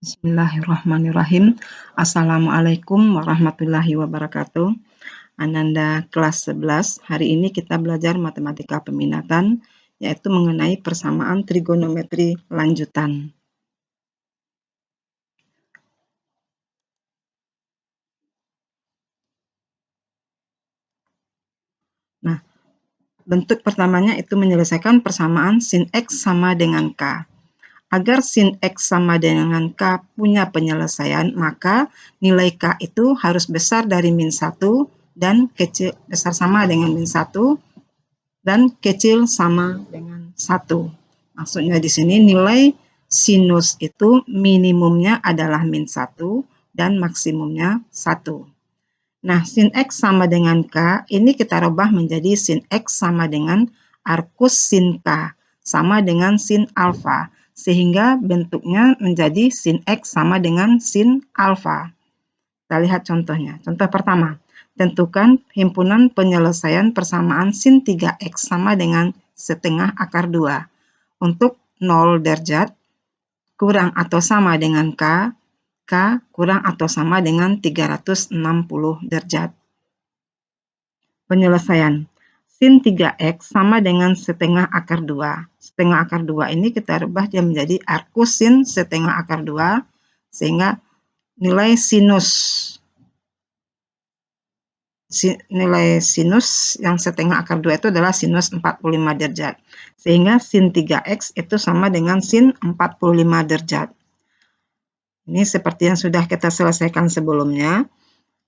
Bismillahirrahmanirrahim. Assalamualaikum warahmatullahi wabarakatuh. Ananda kelas 11. Hari ini kita belajar matematika peminatan, yaitu mengenai persamaan trigonometri lanjutan. Nah, bentuk pertamanya itu menyelesaikan persamaan sin X sama dengan K. Agar sin X sama dengan K punya penyelesaian, maka nilai K itu harus besar dari min 1 dan kecil besar sama dengan min 1 dan kecil sama dengan 1. Maksudnya di sini nilai sinus itu minimumnya adalah min 1 dan maksimumnya 1. Nah, sin X sama dengan K, ini kita rubah menjadi sin X sama dengan arcus sin K, sama dengan sin alfa. Sehingga bentuknya menjadi sin X sama dengan sin alfa. Kita lihat contohnya. Contoh pertama, tentukan himpunan penyelesaian persamaan sin 3X sama dengan setengah akar 2. Untuk 0 derajat kurang atau sama dengan K kurang atau sama dengan 360 derajat. Penyelesaian. Sin 3X sama dengan setengah akar 2. Setengah akar 2 ini kita rubah dia menjadi arcus sin setengah akar 2, sehingga nilai sinus yang setengah akar 2 itu adalah sinus 45 derajat. Sehingga sin 3X itu sama dengan sin 45 derajat. Ini seperti yang sudah kita selesaikan sebelumnya.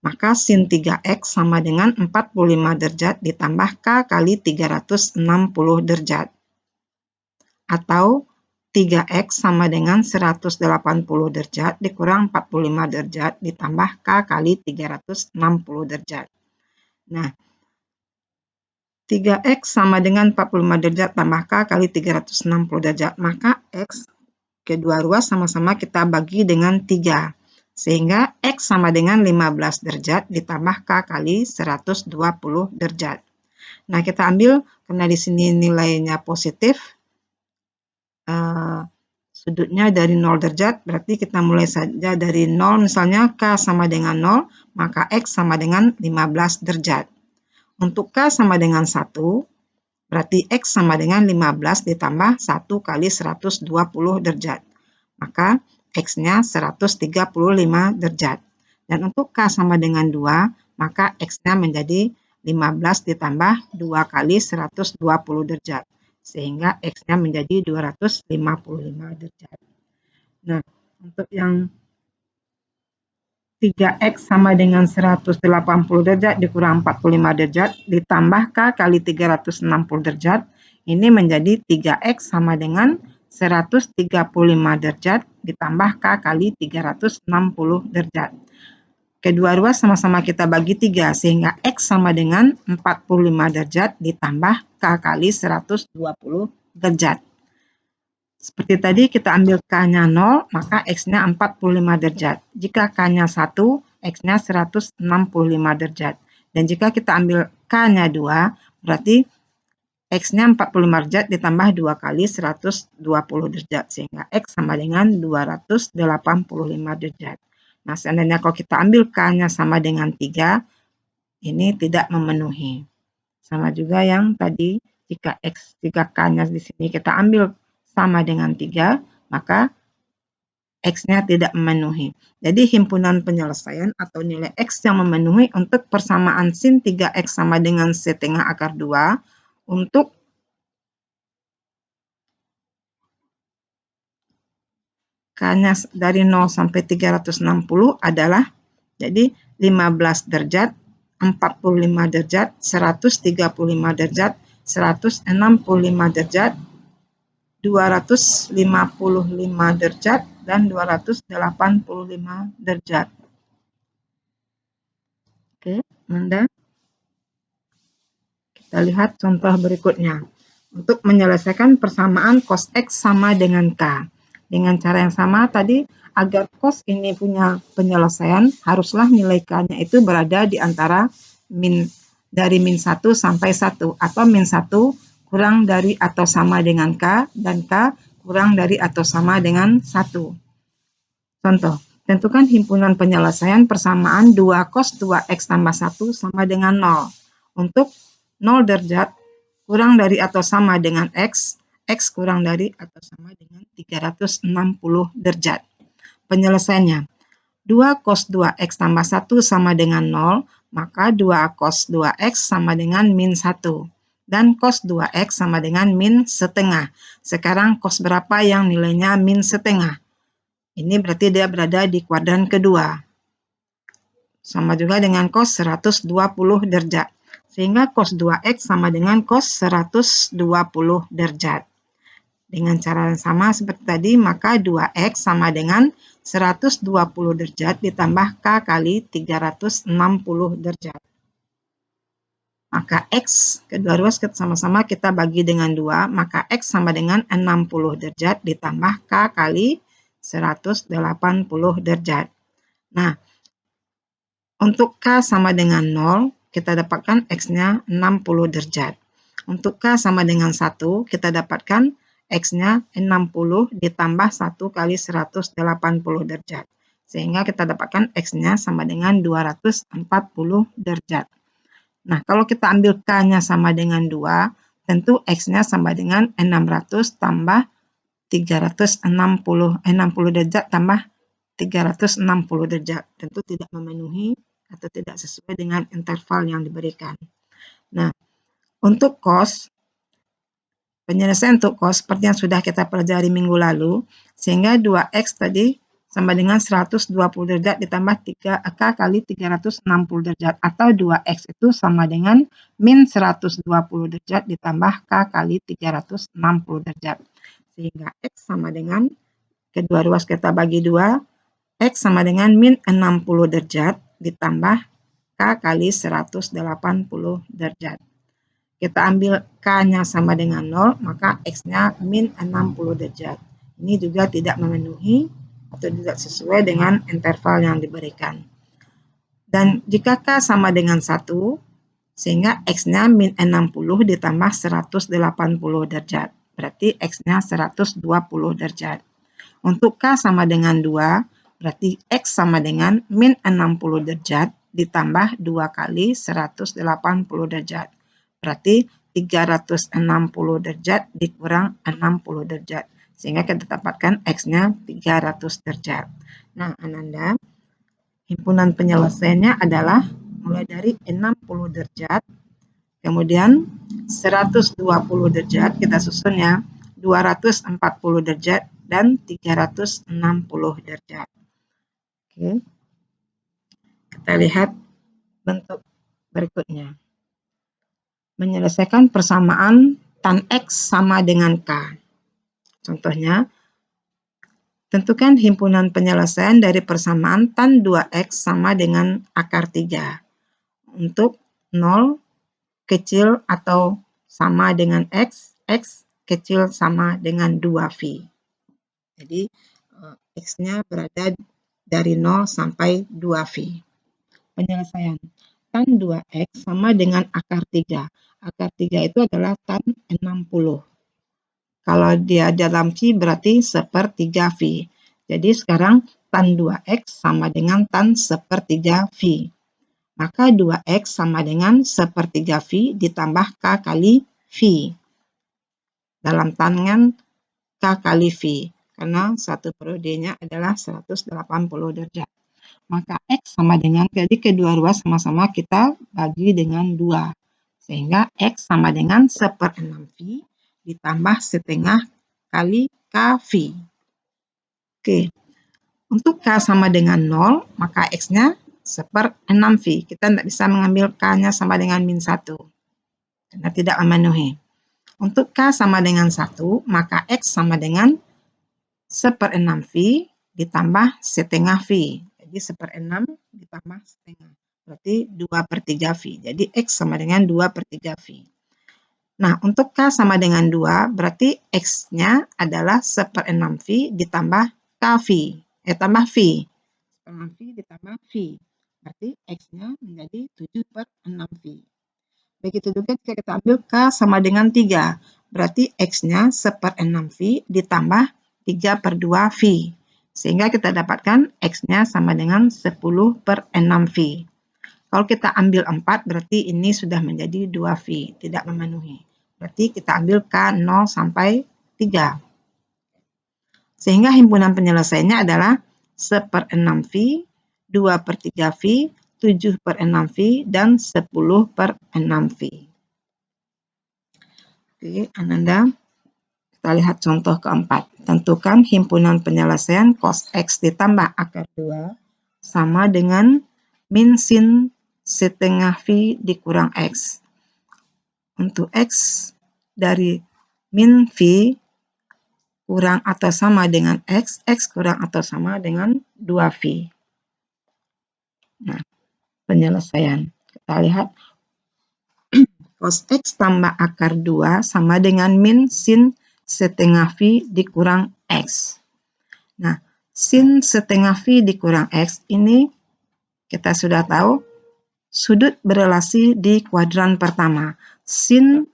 Maka sin 3X sama dengan 45 derajat ditambah K kali 360 derajat. Atau 3X sama dengan 180 derajat dikurang 45 derajat ditambah K kali 360 derajat. Nah, 3X sama dengan 45 derajat tambah K kali 360 derajat. Maka X kedua ruas sama-sama kita bagi dengan 3. Sehingga X sama dengan 15 derajat ditambah K kali 120 derajat. Nah, kita ambil, karena di sini nilainya positif, sudutnya dari 0 derajat, berarti kita mulai saja dari 0, misalnya K sama dengan 0, maka X sama dengan 15 derajat. Untuk K sama dengan 1, berarti X sama dengan 15 ditambah 1 kali 120 derajat. Maka X-nya 135 derajat. Dan untuk K sama dengan 2, maka X-nya menjadi 15 ditambah 2 kali 120 derajat. Sehingga X-nya menjadi 255 derajat. Nah, untuk yang 3X sama dengan 180 derajat dikurang 45 derajat ditambah K kali 360 derajat, ini menjadi 3X sama dengan 135 derajat ditambah K kali 360 derajat. Kedua ruas sama-sama kita bagi 3, sehingga X sama dengan 45 derajat ditambah K kali 120 derajat. Seperti tadi kita ambil K-nya 0, maka X-nya 45 derajat. Jika K-nya 1, X-nya 165 derajat. Dan jika kita ambil K-nya 2, berarti X-nya 45 derajat ditambah 2 kali 120 derajat. Sehingga X sama dengan 285 derajat. Nah, seandainya kalau kita ambil K-nya sama dengan 3, ini tidak memenuhi. Sama juga yang tadi, jika K-nya di sini kita ambil sama dengan 3, maka X-nya tidak memenuhi. Jadi himpunan penyelesaian atau nilai X yang memenuhi untuk persamaan sin 3X sama dengan setengah akar 2 untuk K-nya dari 0 sampai 360 adalah jadi 15 derajat, 45 derajat, 135 derajat, 165 derajat, 255 derajat, dan 285 derajat. Oke, Nanda. Kita lihat contoh berikutnya. Untuk menyelesaikan persamaan cos X sama dengan K. Dengan cara yang sama tadi, agar cos ini punya penyelesaian, haruslah nilai K-nya itu berada di antara dari min 1 sampai 1, atau min 1 kurang dari atau sama dengan K, dan K kurang dari atau sama dengan 1. Contoh, tentukan himpunan penyelesaian persamaan 2 cos 2x tambah 1 sama dengan 0. Untuk 0 derajat kurang dari atau sama dengan x, x kurang dari atau sama dengan 360 derajat. Penyelesaiannya, 2 cos 2x tambah 1 sama dengan 0, maka 2 cos 2x sama dengan min 1. Dan cos 2x sama dengan min setengah. Sekarang cos berapa yang nilainya min setengah? Ini berarti dia berada di kuadran kedua. Sama juga dengan cos 120 derajat. Sehingga cos 2x sama dengan cos 120 derajat. Dengan cara yang sama seperti tadi, maka 2x sama dengan 120 derajat ditambah K kali 360 derajat. Maka X, kedua ruas sama-sama kita bagi dengan 2, maka X sama dengan 60 derajat ditambah K kali 180 derajat. Nah, untuk K sama dengan 0, kita dapatkan X-nya 60 derajat. Untuk K sama dengan 1, kita dapatkan X-nya 60 ditambah 1 kali 180 derajat. Sehingga kita dapatkan X-nya sama dengan 240 derajat. Nah, kalau kita ambil K-nya sama dengan 2, tentu X-nya sama dengan 600 tambah 60 derajat tambah 360 derajat. Tentu tidak memenuhi atau tidak sesuai dengan interval yang diberikan. Nah, untuk cos, penyelesaian untuk cos seperti yang sudah kita pelajari minggu lalu, sehingga 2x tadi sama dengan 120 derajat ditambah 3K kali 360 derajat, atau 2x itu sama dengan min 120 derajat ditambah K kali 360 derajat. Sehingga x sama dengan, kedua ruas kita bagi 2, X sama dengan min 60 derajat ditambah K kali 180 derajat. Kita ambil K-nya sama dengan 0, maka X-nya min 60 derajat. Ini juga tidak memenuhi atau tidak sesuai dengan interval yang diberikan. Dan jika K sama dengan 1, sehingga X-nya min 60 ditambah 180 derajat. Berarti X-nya 120 derajat. Untuk K sama dengan 2, berarti X sama dengan min 60 derajat ditambah 2 kali 180 derajat. Berarti 360 derajat dikurang 60 derajat. Sehingga kita dapatkan X-nya 300 derajat. Nah, Ananda, himpunan penyelesaiannya adalah mulai dari 60 derajat, kemudian 120 derajat, kita susun ya, 240 derajat, dan 360 derajat. Oke. Kita lihat bentuk berikutnya. Menyelesaikan persamaan tan X sama dengan K. Contohnya, tentukan himpunan penyelesaian dari persamaan tan 2X sama dengan akar 3. Untuk 0 kecil atau sama dengan X, X kecil sama dengan 2V. Jadi, X-nya berada dari 0 sampai 2V. Penyelesaian. Tan 2X sama dengan akar 3. Akar 3 itu adalah tan 60. Kalau dia dalam V berarti sepertiga V. Jadi sekarang tan 2X sama dengan tan sepertiga V. Maka 2X sama dengan sepertiga V ditambah K kali V. Dalam tangan K kali V. Karena satu periodenya adalah 180 derajat. Maka X sama dengan, jadi kedua ruas sama-sama kita bagi dengan 2. Sehingga X sama dengan 1/6V ditambah setengah kali KV. Oke, untuk K sama dengan 0, maka X-nya 1/6V. Kita tidak bisa mengambil K-nya sama dengan min 1. Karena tidak memenuhi. Untuk K sama dengan 1, maka X sama dengan 1/6V ditambah setengah V. Jadi 1/6 ditambah setengah. Berarti 2/3 V. Jadi X sama dengan 2/3 V. Nah, untuk K sama dengan 2, berarti X-nya adalah 1/6V ditambah KV. Tambah V. 1/6V ditambah V. Berarti X-nya menjadi 7/6V. Begitu juga jika kita ambil K sama dengan 3. Berarti X-nya 1/6V ditambah 3/2V. Sehingga kita dapatkan X-nya sama dengan 10/6V. Kalau kita ambil 4, berarti ini sudah menjadi 2V, tidak memenuhi. Berarti kita ambil K 0 sampai 3. Sehingga himpunan penyelesaiannya adalah 1/6V, 2/3V, 7/6V, dan 10/6V. Oke, Ananda. Kita lihat contoh keempat. Tentukan himpunan penyelesaian cos X ditambah akar 2 sama dengan min sin setengah V dikurang X. Untuk X dari min V kurang atau sama dengan X, X kurang atau sama dengan 2V. Nah, penyelesaian. Kita lihat cos X tambah akar 2 sama dengan min sin setengah V dikurang X. Nah, sin setengah V dikurang X ini kita sudah tahu sudut berelasi di kuadran pertama. Sin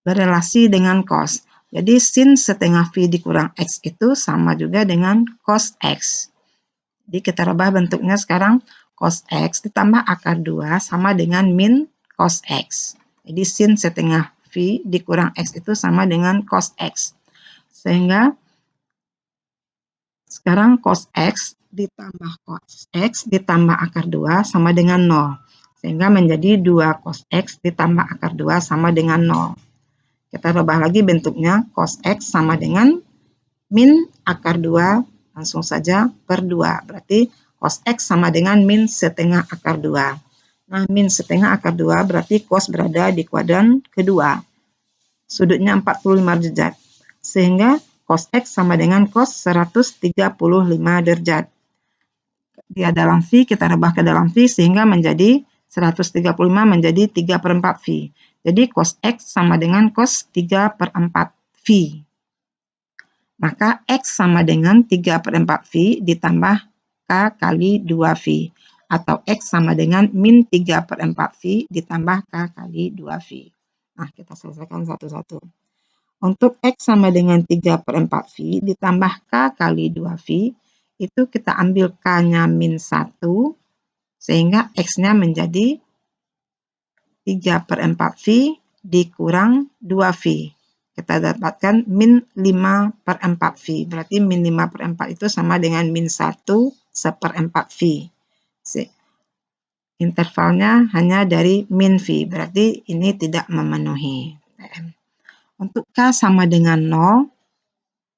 berelasi dengan cos. Jadi sin setengah V dikurang X itu sama juga dengan cos X. Jadi kita rubah bentuknya sekarang cos X ditambah akar 2 sama dengan min cos X. Jadi sin setengah V dikurang X itu sama dengan cos X. Sehingga sekarang cos X ditambah cos X ditambah akar 2 sama dengan 0. Sehingga menjadi 2 cos X ditambah akar 2 sama dengan 0. Kita rubah lagi bentuknya cos X sama dengan min akar 2 langsung saja per 2. Berarti cos X sama dengan min setengah akar 2. Nah, min setengah akar 2 berarti cos berada di kuadran kedua. Sudutnya 45 derajat. Sehingga cos X sama dengan cos 135 derajat. Dia dalam V, kita rubah ke dalam V sehingga menjadi 135 menjadi 3/4 V. Jadi cos X sama dengan cos 3/4 V. Maka X sama dengan 3/4 V ditambah K kali 2V. Atau X sama dengan min 3/4 V ditambah K kali 2V. Nah, kita selesaikan satu-satu. Untuk X sama dengan 3/4 V ditambah K kali 2V, itu kita ambil K-nya min 1, sehingga X-nya menjadi 3/4 V dikurang 2V. Kita dapatkan min 5/4 V. Berarti min 5/4 itu sama dengan min 1/4 V. Intervalnya hanya dari min V. Berarti ini tidak memenuhi. Untuk K sama dengan 0,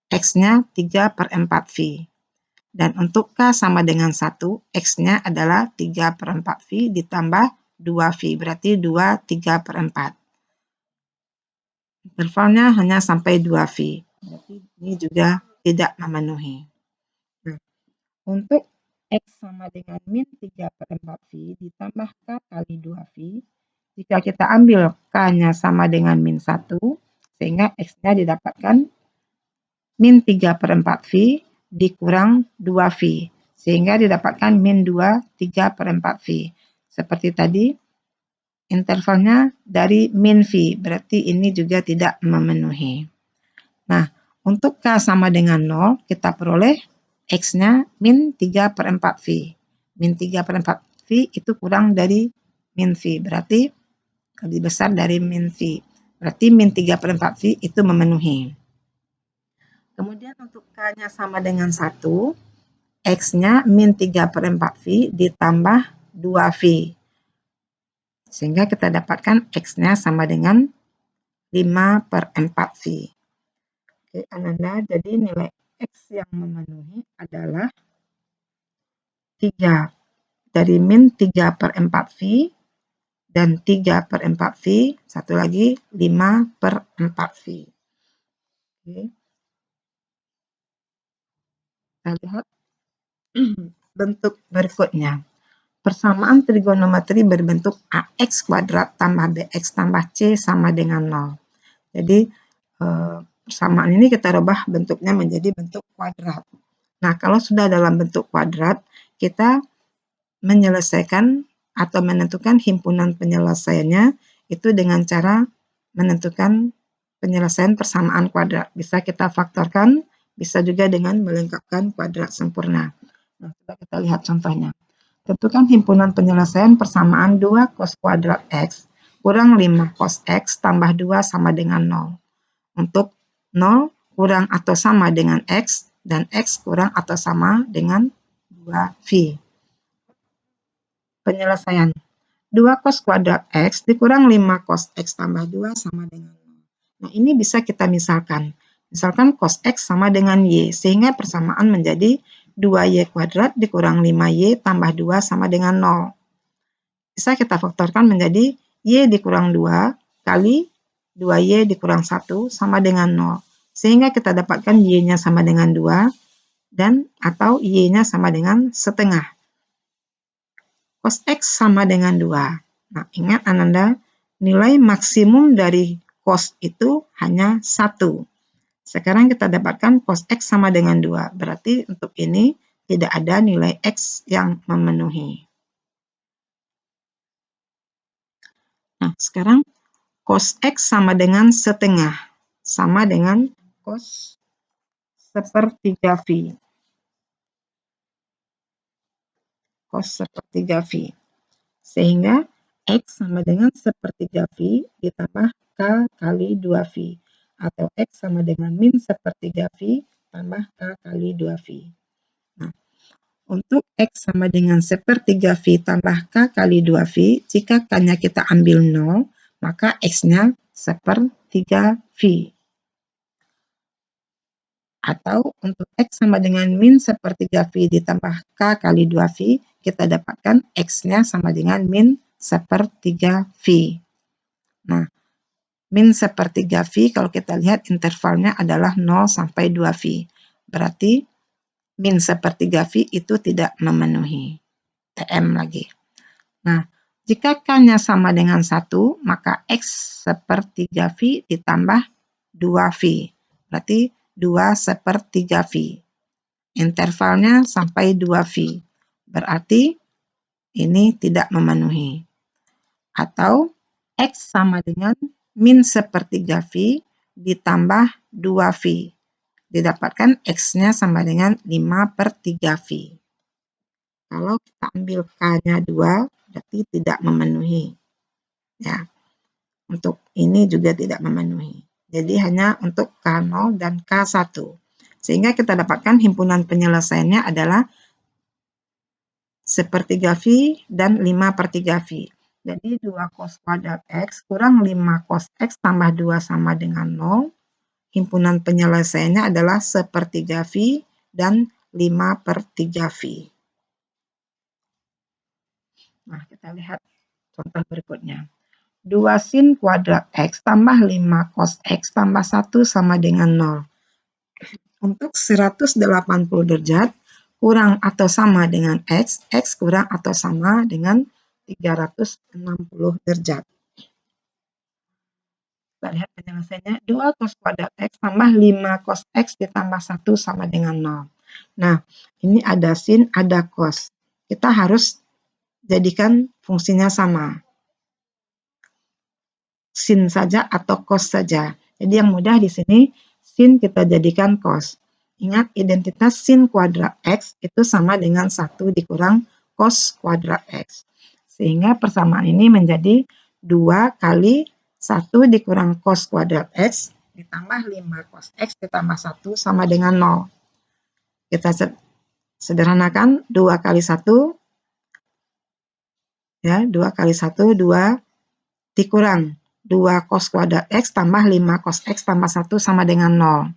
X-nya 3/4 V. Dan untuk K sama dengan 1, X-nya adalah 3/4 V ditambah 2V. Berarti 2 3/4. Intervalnya hanya sampai 2V. Berarti ini juga tidak memenuhi. Nah, untuk X sama dengan min 3/4 V ditambah K kali 2V. Jika kita ambil K-nya sama dengan min 1, sehingga X-nya didapatkan min 3/4 V dikurang 2V. Sehingga didapatkan min 2 3/4 V. Seperti tadi, intervalnya dari min V. Berarti ini juga tidak memenuhi. Nah, untuk K sama dengan 0, kita peroleh X-nya min 3/4 V. Min 3/4 V itu kurang dari min V. Berarti lebih besar dari min V. Berarti min 3/4 V itu memenuhi. Kemudian untuk K-nya sama dengan 1, X-nya min 3/4 V ditambah 2V. Sehingga kita dapatkan X-nya sama dengan 5/4 V. Oke, Ananda, jadi nilai X yang memenuhi adalah 3 dari min 3/4 V dan 3/4 V, satu lagi 5/4 V. Oke. Kita lihat bentuk berikutnya. Persamaan trigonometri berbentuk AX kuadrat tambah BX tambah C sama dengan 0. Jadi persamaan ini kita rubah bentuknya menjadi bentuk kuadrat. Nah, kalau sudah dalam bentuk kuadrat, kita menyelesaikan atau menentukan himpunan penyelesaiannya itu dengan cara menentukan penyelesaian persamaan kuadrat. Bisa kita faktorkan Bisa juga dengan melengkapkan kuadrat sempurna. Nah, coba kita lihat contohnya. Tentukan himpunan penyelesaian persamaan 2 cos kuadrat X kurang 5 cos X tambah 2 sama dengan 0. Untuk 0 kurang atau sama dengan X dan X kurang atau sama dengan 2V. Penyelesaian. 2 cos kuadrat X dikurang 5 cos X tambah 2 sama dengan 0. Nah, ini bisa kita misalkan. Misalkan cos X sama dengan Y, sehingga persamaan menjadi 2Y kuadrat dikurang 5Y tambah 2 sama dengan 0. Bisa kita faktorkan menjadi Y dikurang 2 kali 2Y dikurang 1 sama dengan 0. Sehingga kita dapatkan Y-nya sama dengan 2 dan atau Y-nya sama dengan setengah. Cos X sama dengan 2. Nah, ingat Ananda, nilai maksimum dari cos itu hanya 1. Sekarang kita dapatkan cos X sama dengan 2. Berarti untuk ini tidak ada nilai X yang memenuhi. Nah, sekarang cos X sama dengan setengah. Sama dengan cos sepertiga V. Cos sepertiga V. Sehingga X sama dengan sepertiga V ditambah K kali 2V. Atau X sama dengan min sepertiga V tambah K kali 2V. Nah, untuk X sama dengan sepertiga V tambah K kali 2V, jika K-nya kita ambil 0, maka X-nya sepertiga V. Atau untuk X sama dengan min sepertiga V ditambah K kali 2V, kita dapatkan X-nya sama dengan min sepertiga V. Nah, min sepertiga V kalau kita lihat intervalnya adalah 0 sampai 2V. Berarti min sepertiga V itu tidak memenuhi. TM lagi. Nah, jika K-nya sama dengan 1, maka X sepertiga V ditambah 2V. Berarti 2 sepertiga V. Intervalnya sampai 2V. Berarti ini tidak memenuhi. Atau X sama dengan min sepertiga V ditambah 2V. Didapatkan X-nya sama dengan 5/3V. Kalau kita ambil K-nya 2, berarti tidak memenuhi. Ya, untuk ini juga tidak memenuhi. Jadi hanya untuk K0 dan K1. Sehingga kita dapatkan himpunan penyelesaiannya adalah sepertiga V dan 5/3V. Jadi 2 cos kuadrat X kurang 5 cos X tambah 2 sama dengan 0. Himpunan penyelesaiannya adalah sepertiga V dan 5/3V. Nah, kita lihat contoh berikutnya. 2 sin kuadrat X tambah 5 cos X tambah 1 sama dengan 0. Untuk 180 derajat, kurang atau sama dengan X, X kurang atau sama dengan 360 derajat. Kita lihat penyelesaiannya, 2 cos kuadrat X tambah 5 cos X ditambah 1 sama dengan 0. Nah, ini ada sin, ada cos. Kita harus jadikan fungsinya sama. Sin saja atau cos saja. Jadi yang mudah di sini, sin kita jadikan cos. Ingat, identitas sin kuadrat X itu sama dengan 1 dikurang cos kuadrat X. Sehingga persamaan ini menjadi 2 kali 1 dikurang cos kuadrat X ditambah 5 cos X ditambah 1 sama dengan 0. Kita sederhanakan, 2 kali 1, ya, 2 kali 1, 2 dikurang 2 cos kuadrat X tambah 5 cos X tambah 1 sama dengan 0.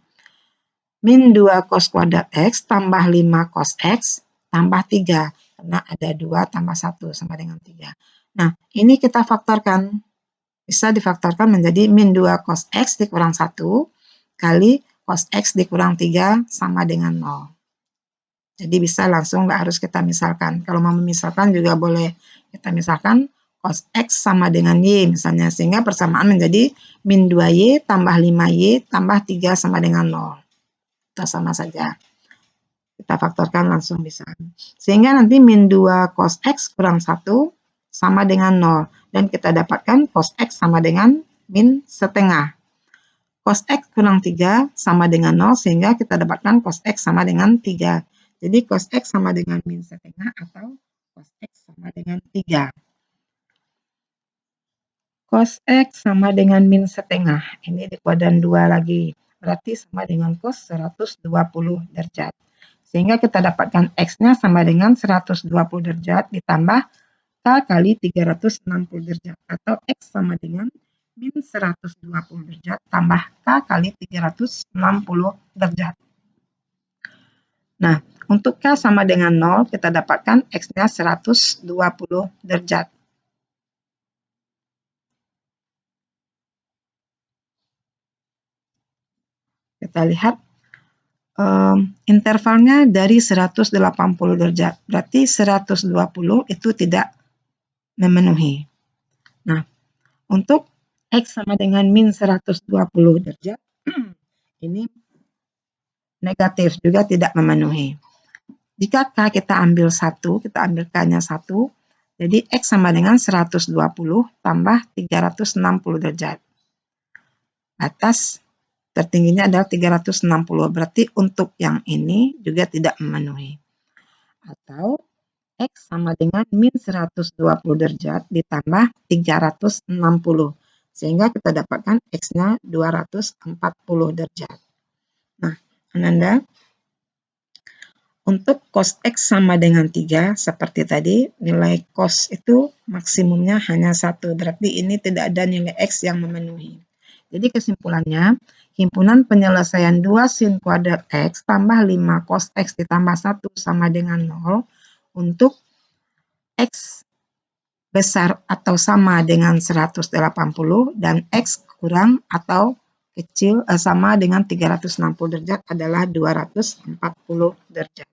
Min 2 cos kuadrat X tambah 5 cos X tambah 3. Karena ada 2 tambah 1 sama dengan 3. Nah, ini kita faktorkan. Bisa difaktorkan menjadi min 2 cos X dikurang 1 kali cos X dikurang 3 sama dengan 0. Jadi bisa langsung, nggak harus kita misalkan. Kalau mau memisalkan juga boleh. Kita misalkan cos X sama dengan Y misalnya, sehingga persamaan menjadi min 2Y tambah 5Y tambah 3 sama dengan 0. Itu sama saja. Kita faktorkan langsung bisa. Sehingga nanti min 2 cos X kurang 1 sama dengan 0. Dan kita dapatkan cos X sama dengan min setengah. cos X kurang 3 sama dengan 0, sehingga kita dapatkan cos X sama dengan 3. Jadi cos X sama dengan min setengah atau cos X sama dengan 3. Cos X sama dengan min setengah. Ini di kuadran 2 lagi. Berarti sama dengan cos 120 derajat. Sehingga kita dapatkan X-nya sama dengan 120 derajat ditambah K kali 360 derajat. Atau X sama dengan min 120 derajat tambah K kali 360 derajat. Nah, untuk K sama dengan 0, kita dapatkan X-nya 120 derajat. Kita lihat intervalnya dari 180 derajat. Berarti 120 itu tidak memenuhi. Nah, untuk X sama dengan min 120 derajat, ini negatif juga tidak memenuhi. Jika K kita ambil 1, kita ambil K-nya 1, jadi X sama dengan 120 tambah 360 derajat. Batas tertingginya adalah 360, berarti untuk yang ini juga tidak memenuhi. Atau X sama dengan min 120 derajat ditambah 360. Sehingga kita dapatkan X-nya 240 derajat. Nah, Ananda, untuk cos X sama dengan 3, seperti tadi, nilai cos itu maksimumnya hanya 1. Berarti ini tidak ada nilai X yang memenuhi. Jadi kesimpulannya, himpunan penyelesaian 2 sin kuadrat X tambah 5 cos X ditambah 1 sama dengan 0 untuk X besar atau sama dengan 180 dan X kurang atau kecil sama dengan 360 derajat adalah 240 derajat.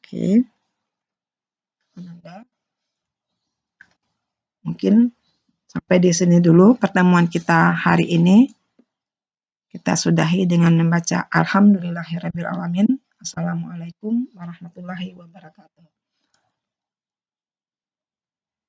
Oke. Mungkin sampai di sini dulu pertemuan kita hari ini. Kita sudahi dengan membaca Alhamdulillahirrabbilalamin. Assalamualaikum warahmatullahi wabarakatuh.